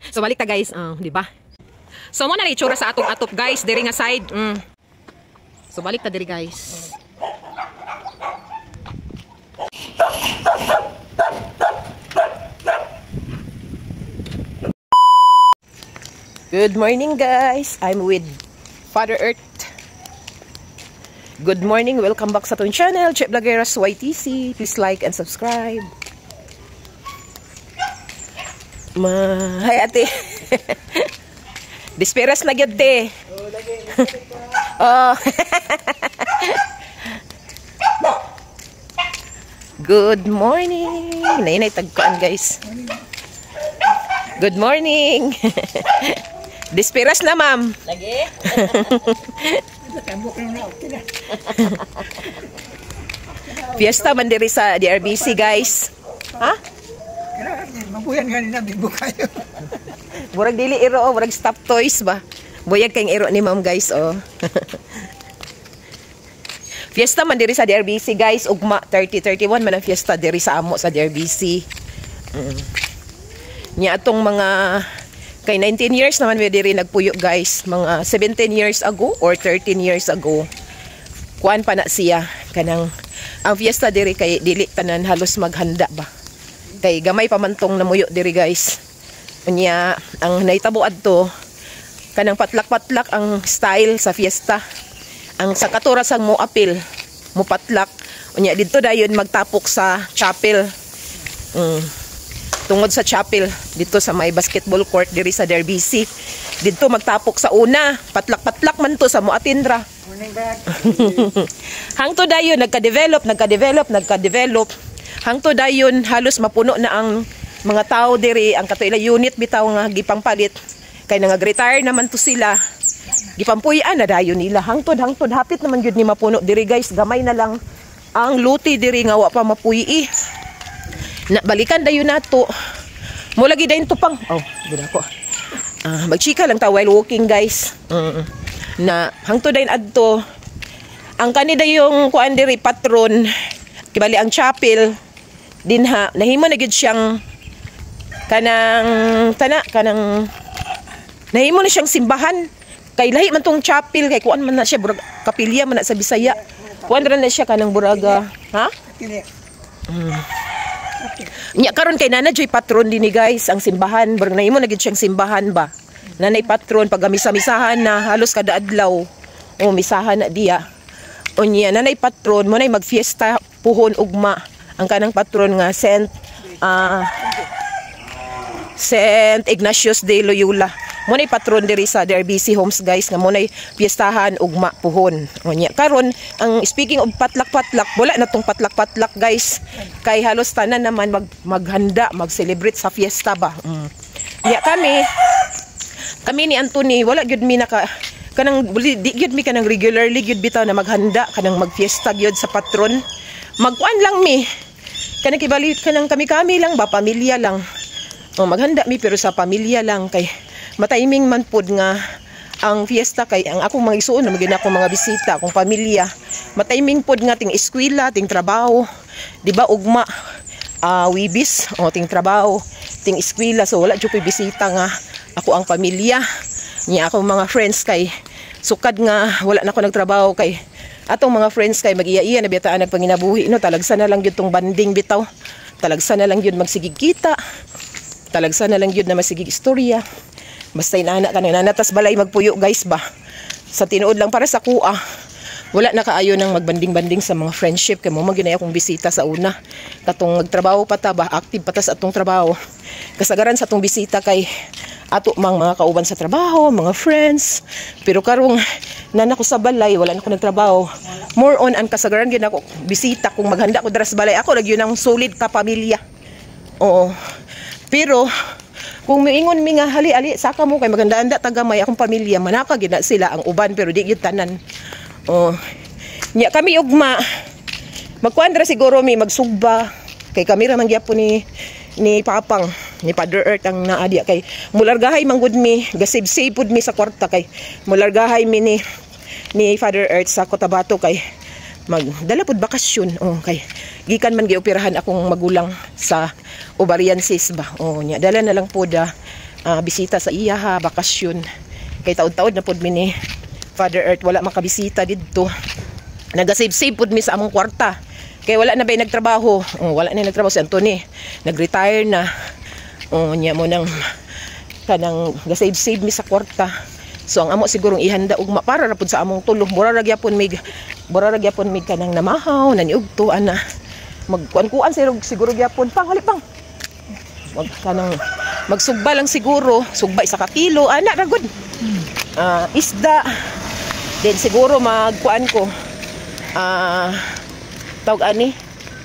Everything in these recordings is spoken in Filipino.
So balik ta guys, di ba? So mo na itsura sa atong atop guys, diri nga side. So balik ta diri guys. Good morning guys. I'm with Father Earth. Good morning. Welcome back sa atong channel, Che Vlogueras YTC. Please like and subscribe. Hi ate. Disperas na gyud te. Oh. Good morning. Nay tagkuan guys. Good morning. Disperas na ma'am. Lagi. Fiesta man diri sa DRBC guys. Ha? Mabuyan ganina bibo kayo. Murag dili iro, murag stop toys ba. Buyag kayong iro ni ma'am guys oh. Fiesta man diri sa DRBC guys, ugma 30-31 man ang fiesta diri sa amo sa DRBC. Nya atong mga kay 19 years naman may diri nagpuyo guys, mga 17 years ago or 13 years ago. Kuan pa na siya kanang ang fiesta diri kay dili tanan halos maghanda ba. Kay gamay pa man tong namuyo diri guys. Unya ang naitabo adto kanang patlak-patlak ang style sa fiesta. Ang sa katuras ang mo apil, mo patlak. Unya didto dayon magtapok sa chapel. Tungod sa chapel dito sa may basketball court diri sa DRBC. Didto magtapok sa una, patlak-patlak man to sa mo atindra. Hangto dayon nagka-develop. Hangto dayon halos mapuno na ang mga tao diri, ang katuila unit bitaw nga gipangpalit kay nag-retire naman to sila. Gipampuy-an na dayon nila. Hangtod hapit naman gyud ni mapuno diri guys. Gamay na lang ang luti diri nga wa pa mapuyi. Na balikan dayon nato. Mo lagi dayon tupang. Oh, gid ako. Magchika lang ta while walking guys. Na hangtod dayon adto. Ang kanida yung kuan diri patron kibali ang chapel dinha nahimo na gyud siyang kanang nahimo na siyang simbahan kay lahi man tong chapel kay kuan man na siya burag kapilya man na sa Bisaya kuan ra na siya kanang buraga ha nya karon kay nana joy patron dinhi guys ang simbahan burag nahimo na gyud siyang simbahan ba nanay patron pag misa-misahan na halos kada adlaw o misahan na diya unya nanay patron mo nay magfiesta puhon ugma ang kanang patron nga Saint Ignatius de Loyola. Mo nay patron diri sa DRBC Homes guys nga mo nay piyestahan ugma puhon. Unya karon ang speaking of patlak-patlak, wala na tong patlak-patlak guys. Kay halos tanan naman maghanda, mag-celebrate sa fiesta ba. Ya kami ni Anthony wala gyud mi naka kanang di gyud mi kanang regularly gyud bitaw na maghanda kanang magfiesta gyud sa patron. Magkuan lang mi. Kanang kibalit kanang kami lang ba pamilya lang. Maghanda mi pero sa pamilya lang kay matiming man pud nga ang fiesta kay ang akong mga isuon na magina akong mga bisita akong pamilya. Matiming pud nga ting eskwela, ting trabaho. Di ba ugma wibis o ting trabaho, ting eskwela so wala jud bisita nga ako ang pamilya. Nya akong mga friends kay sukad nga wala na ko nagtrabaho kay atong mga friends kay mag-iya-iya na bitaan nagpanginabuhi no talagsa na lang gyud tong banding bitaw. Talagsa na lang gyud magsigig kita. Talagsa na lang gyud na masigig istorya. Basta inana ka na natas balay magpuyo guys ba. Sa tinuod lang para sa kuha. Wala na kaayo nang magbanding-banding sa mga friendship kay mo maginay akong bisita sa una. Katong nagtrabaho pa ta ba, active pa ta sa atong trabaho. Kasagaran sa atong bisita kay ato mga kauban sa trabaho, mga friends. Pero karong nana ko sa balay, wala na ko nagtrabaho. More on ang kasagaran gyud ako bisita kung maghanda ko dira sa balay. Ako lagi yun ang solid ka pamilya. Oo. Pero kung miingon mi nga hali-ali saka mo kay maganda-anda tagamay akong pamilya manaka gyud na sila ang uban pero di gyud tanan. Oh. Nya kami ugma magkuan ra siguro mi magsugba kay kami ra man gyapon ni Papang ni Father Earth ang naadya kay mulargahay manggod mi gasib-save pud mi sa kwarta kay mulargahay mi ni Father Earth sa Cotabato kay magdala pud bakasyon kay gikan man gioperahan akong magulang sa ovarian cyst ba nya dala na lang pud bisita sa iya ha, bakasyon. Kay taod-taod na pud mi ni Father Earth wala makabisita didto. Naga-save pud mi sa among kwarta. Kay wala na bay nagtrabaho. Wala na nagtrabaho si Anthony. Nag-retire na. Nya mo nang kanang ga-save mi sa kwarta. So ang amo sigurong ihanda ugma para ra pud sa among tulo. Mura ra gyapon mig kanang namahaw, naniugto ana. Magkuan-kuan siguro gyapon pang halipang. Magsugba lang siguro, sugba isa ka kilo, ana ra gud. Isda. Then siguro magkuan ko. Tawag ani,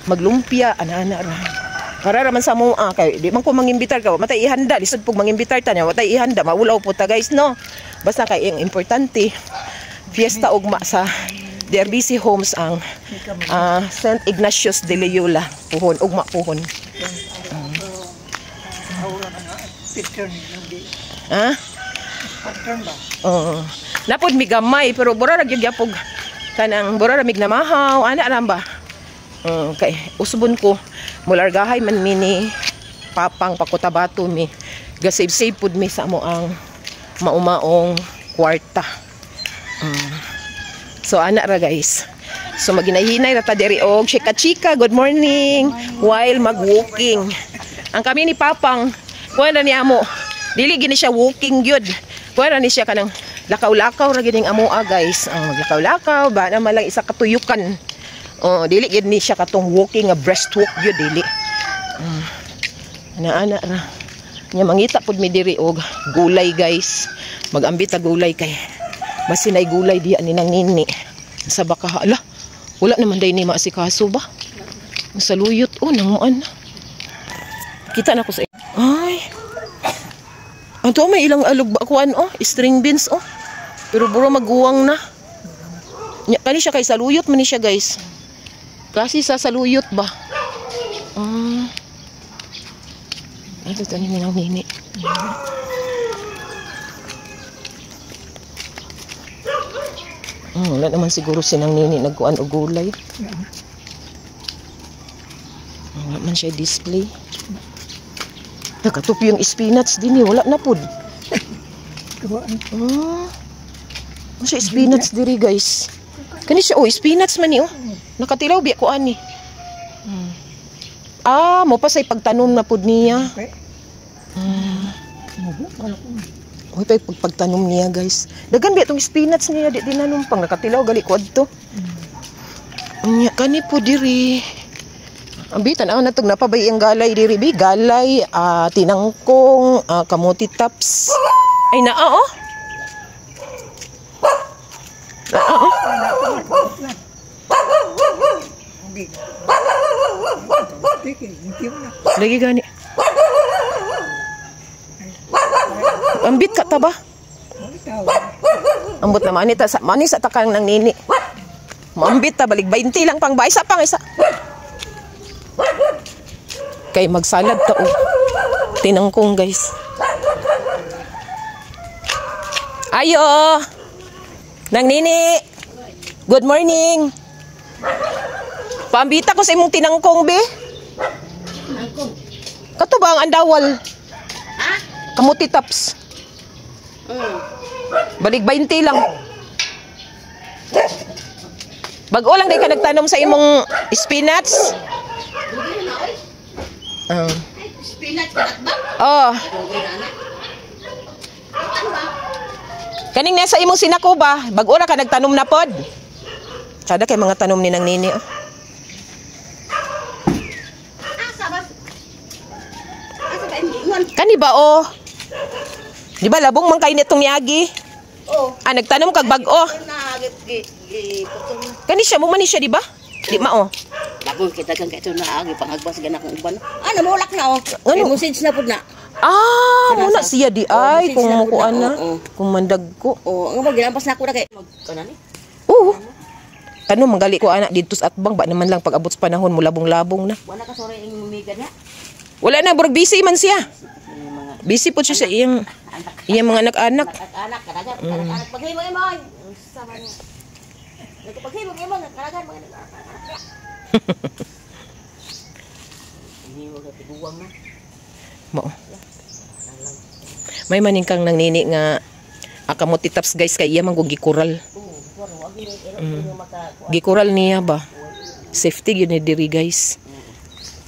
maglumpia, ana ra. Para raman sa mo kay di man ko mangimbitar ka, matay ihanda, lisod pug mangimbitar ta nya, matay ihanda, maulaw po ta guys no. Basta kay ang importante fiesta ugma sa DRBC Homes ang St. Ignatius de Loyola, puhon, ugma puhon. Picture ni. Ha? Picture ba? Napod mi gamay pero bura ra gyud yapog kanang bura ra mig namahaw, ana ra ba? Kay usbon ko mulargahay man mini papang pakutabato mi. Ga-save pud mi sa amo ang maumaong kwarta. So ana ra guys. So maginahinay ra ta diri og chika-chika, good morning while mag-walking. Ang kami ni papang kuha na niya mo. Dili gini siya walking gyud. Kuha na ni siya kanang lakaw-lakaw ra gining amoa guys. Maglakaw-lakaw ba na malang isa katuyukan. Dili gid ni siya katong walking nga breastwalk gyud dili. Ana ra. Nya mangita pud mi diri og gulay guys. Magambita gulay kay basinay gulay diya ni nang nini. Sa baka hala. Wala naman day ni maasikaso ba? Sa luyot nangmuan. Kita na ko sa ay. Ato may ilang alog ba kuan string beans Pero buro maguwang na. Nya kani siya kay saluyot man ni siya guys. Kasi sa saluyot ba? Ito tani ni nang nini. Wala naman siguro sinang nini nagkuan og gulay. Wala man siya display. Nakatupi yung spinach din wala na pud. Siya spinach diri guys. Kani siya spinach man ni Nakatilaw biya ko ani. Mo pa say pagtanom na pud niya. Oy pagtanom niya guys. Dagan biya tong spinach niya di tinanom pang nakatilaw gali ko adto. Nya kani pud diri. Ambitan na tong napabay ang galay diri bi, galay, tinangkong, kamuti tops. Ay naa Lagi gani. Ambit ka ta ba? Ambot naman ita sa mani sa takang nang nini. Maambit ta balik 20 lang pang isa pang isa. Kay magsalad ta tinangkong guys. Ayo. Nang nini. Good morning. Pambita ko sa imong tinangkong be. Tinangkong. Kato ba ang andawal? Ha? Kamuti tops. Balik 20 lang. Bago lang day ka nagtanom sa imong spinach. Spinach ba? Kaning nasa imong sinako ba? Bago ra ka nagtanom na pod. Sada kay mga tanom ni nang nini. Kani ba Di ba labong man kay nitong niagi? Nagtanom kag bag-o. Kani siya mo man siya di ba? Di ma Lago kita kang kaito na agi pangagbas gana kong uban. Namulak na message na pud na. Muna siya di ay kung kuan na. Kung mandag ko. Ang gilampas na ako na kay kanani. Kano manggali ko anak dito sa atbang ba naman lang pag abot sa panahon mo labong-labong na. Wala ka sore ing miga niya. Wala na burog busy man siya. Busy po siya sa iyang mga anak-anak. Anak kadagan anak paghimo mo. Sama niya. Nagpaghimo mo kadagan mga anak. Ini wala tiguwang na. Mo. May maning kang nang nini nga kamuti taps guys kay iya man ko gikural. Pero wag ni iro maka. Gikural niya ba? Safety yun ni diri guys.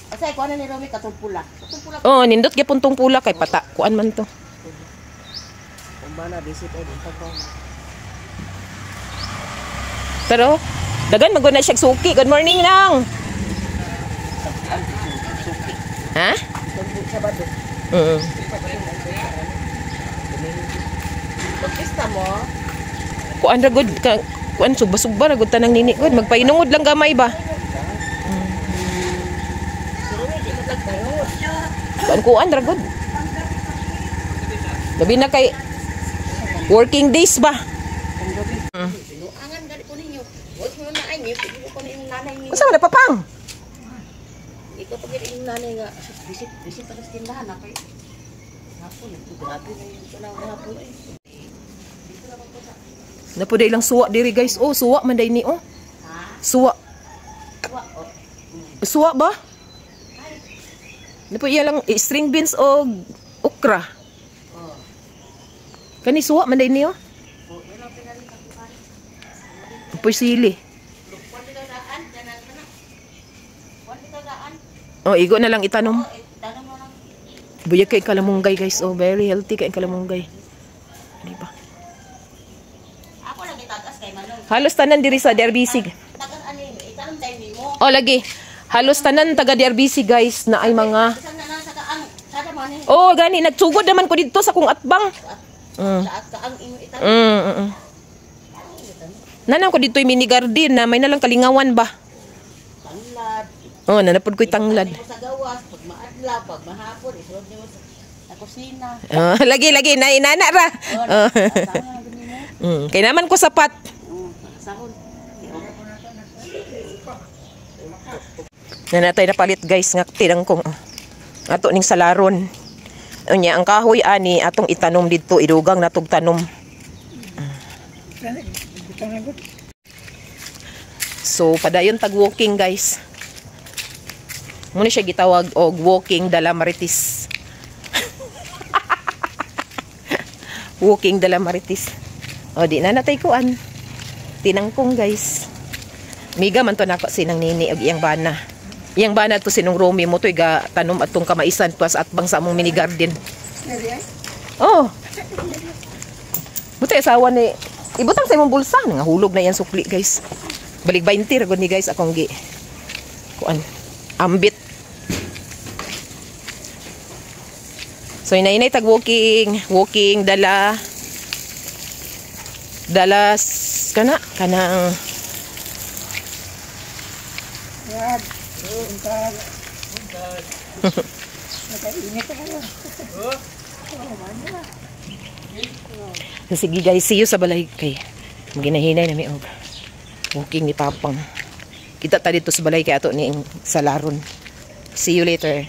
Asa ko ana ni Romy katong pula. Katong pula. Oh, nindot gyapon tong pula kay pata. Kuan man to. Kumbana visit ay pagkaw. Pero dagan maguna siya suki. Good morning nang. Ha? Sabado. Pagkista mo, Kuan ra gud ka kuan suba-suba ra gud tanang nini gud magpainungod lang gamay ba. Kuan ra gud. Labi na kay working days ba. angan gali ko ninyo. Wag mo na ay niyo, pili ko na yung nanay niyo. Unsa man papang? Ikaw pag yung nanay nga visit sa tindahan na kay. Hapon, grabe na yung tunang hapon ay. Napuday lang suwa diri guys. Oh, suwa man day ni oh. Ha? Suwa. Wa oh. Suwa ba? Napo iya lang string beans o okra. Oh. Kani suwa man day ni oh. Oh, yan ang pinali ka kuan. Apoy sili. Kuan dito daan, danan kana. Kuan dito daan. Oh, igo na lang itanom. Danan mo lang. Buyag kay kalamunggay guys. Oh, very healthy kay kalamunggay. Di ba? Ako lang itagas kay Manong. Halos tanan diri sa DRBC. Tagas ani, itanong tayo nimo. Oh, lagi. Halos tanan taga DRBC guys na ay mga Isang na lang sa kaang, sada man eh. oh, gani nagsugod naman ko dito sa kung atbang. Sa kaang imo itanong. Nanang ko dito'y mini garden na may nalang kalingawan ba? Tanglad. Oh, nanapod ko'y tanglad. Mo sa gawas, pag maadlaw, pag mahapon, isulod nimo sa kusina. Oh, lagi na inana ra. Oh. Sama na ganun mo. Kay naman ko sapat. Sahon. Na natay napalit guys nga tinang kong ato ning salaron. Unya ang kahoy ani atong itanom didto idugang natog tanom. So padayon tag walking guys. Muna siya gitawag og walking dala Marites. Walking dala Marites. O di na natay kuan. Tinangkong guys. Miga man to nako sinang nini og iyang bana. Iyang bana to sinong Romy mo to iga tanom atong kamaisan pas at bang sa among mini garden. Oh. Buti asawa ni ibutang sa imong bulsa nga hulog na yan sukli guys. Balik 20 ra gud ni guys akong gi. Kuan. Ambit. So inay tag walking dala kanang Yan. Untag. Nakainit ako. sige guys, see you sa balay kay maginahinay na mi og walking ni Papang. Kita ta dito sa balay kay ato ni salaron. See you later.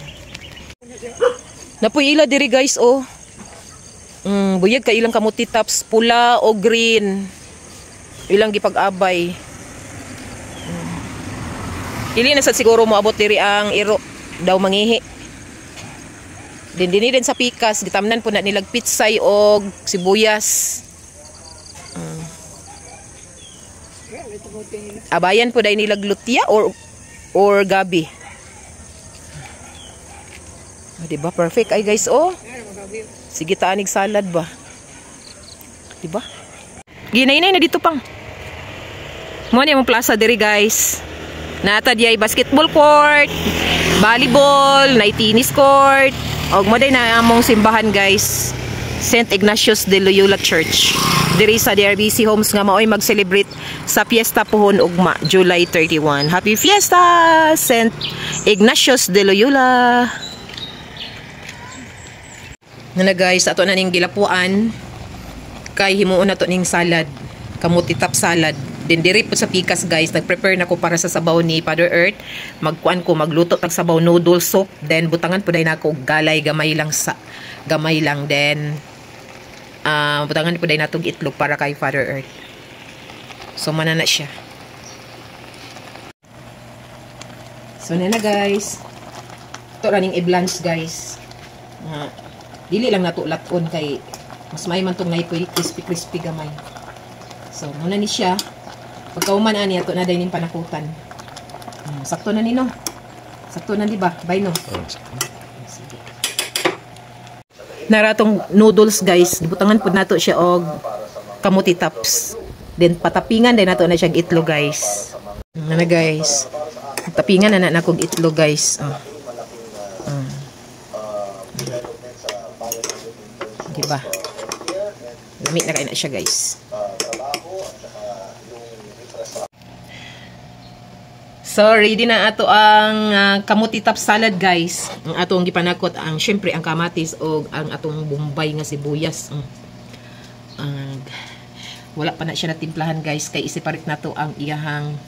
Napuila diri guys oh. Buyag ka ilang kamuti tops pula o green. Ilang gipag-abay. Dili na sad siguro mo abot diri ang iro daw mangihi. Din sa pikas gitamnan po na nilag pitsay og sibuyas. Abayan po dai nilag lutya or gabi. Diba perfect ay guys oh. Sige taanig salad ba. Diba? Ginainay na dito pang. Mo ni among plaza diri guys. Nata diay basketball court, volleyball, night tennis court. Og mo day na among simbahan guys. St. Ignatius de Loyola Church. Diri sa DRBC Homes nga maoy mag-celebrate sa Fiesta Puhon Ugma, July 31. Happy Fiesta, St. Ignatius de Loyola. Na guys, ato na ning gilapuan kay himuon nato ning salad, kamuti top salad. Din diri po sa pikas guys, nag-prepare na ko para sa sabaw ni Father Earth. Magkuan ko magluto tag sabaw noodle soup, then butangan po dai nako galay gamay lang then butangan po dai natong itlog para kay Father Earth. So manana siya. So na guys. Ito running i-blanch guys. Dili lang nato laton kay mas may man tong ngay crispy gamay. So muna ni siya. Pagkauman ani ato na dining panakutan. Sakto na ni no. Sakto na di ba? Bay no. Sige. Naratong noodles guys, gibutangan pud nato siya og kamuti tops. Then patapingan din nato na siyang itlog guys. Ano guys? Tapingan na kog itlog guys. Diba? Lamig na kayo na siya guys. So, ready na ato ang kamuti top salad guys. Ang atong gipanakot ang syempre ang kamatis o ang atong bombay nga sibuyas. Wala pa na siya natimplahan guys kay i-separate nato ang iyahang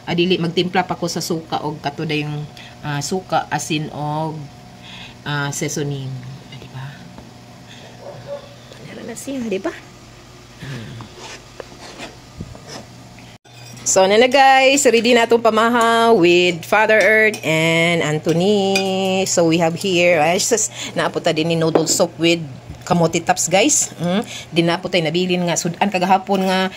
adili magtimpla pa ko sa suka og kato yung suka, asin og seasoning. Di ba? Panera na siya, di ba? So, na guys, ready na itong pamahaw with Father Earth and Anthony. So, we have here, naaputa din ni noodle soup with kamote tops guys. Dinapot tay nabilin nga sudan kagahapon nga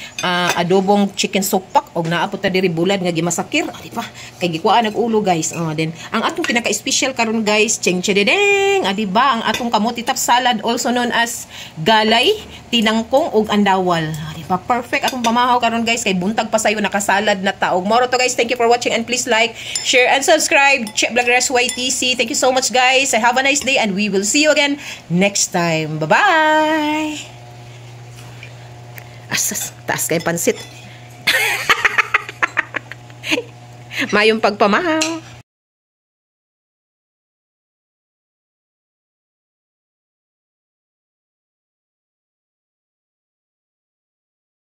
adobong chicken soup pack og naapot ta diri bulad nga gimasakir, di ba? Kay gikuan nag-ulo guys. Then ang atong pinaka-special karon guys, cheng-chedeng, di ba? Ang atong kamote tops salad also known as galay, tinangkong ug andawal. Di ba? Perfect atong pamahaw karon guys kay buntag pa sayo nakasalad na taog. Moro to guys, thank you for watching and please like, share and subscribe. Chef Vloggers YTC. Thank you so much guys. Have a nice day and we will see you again next time. Bye-bye! Asas, taas kayo pansit. Mayong pagpamahaw.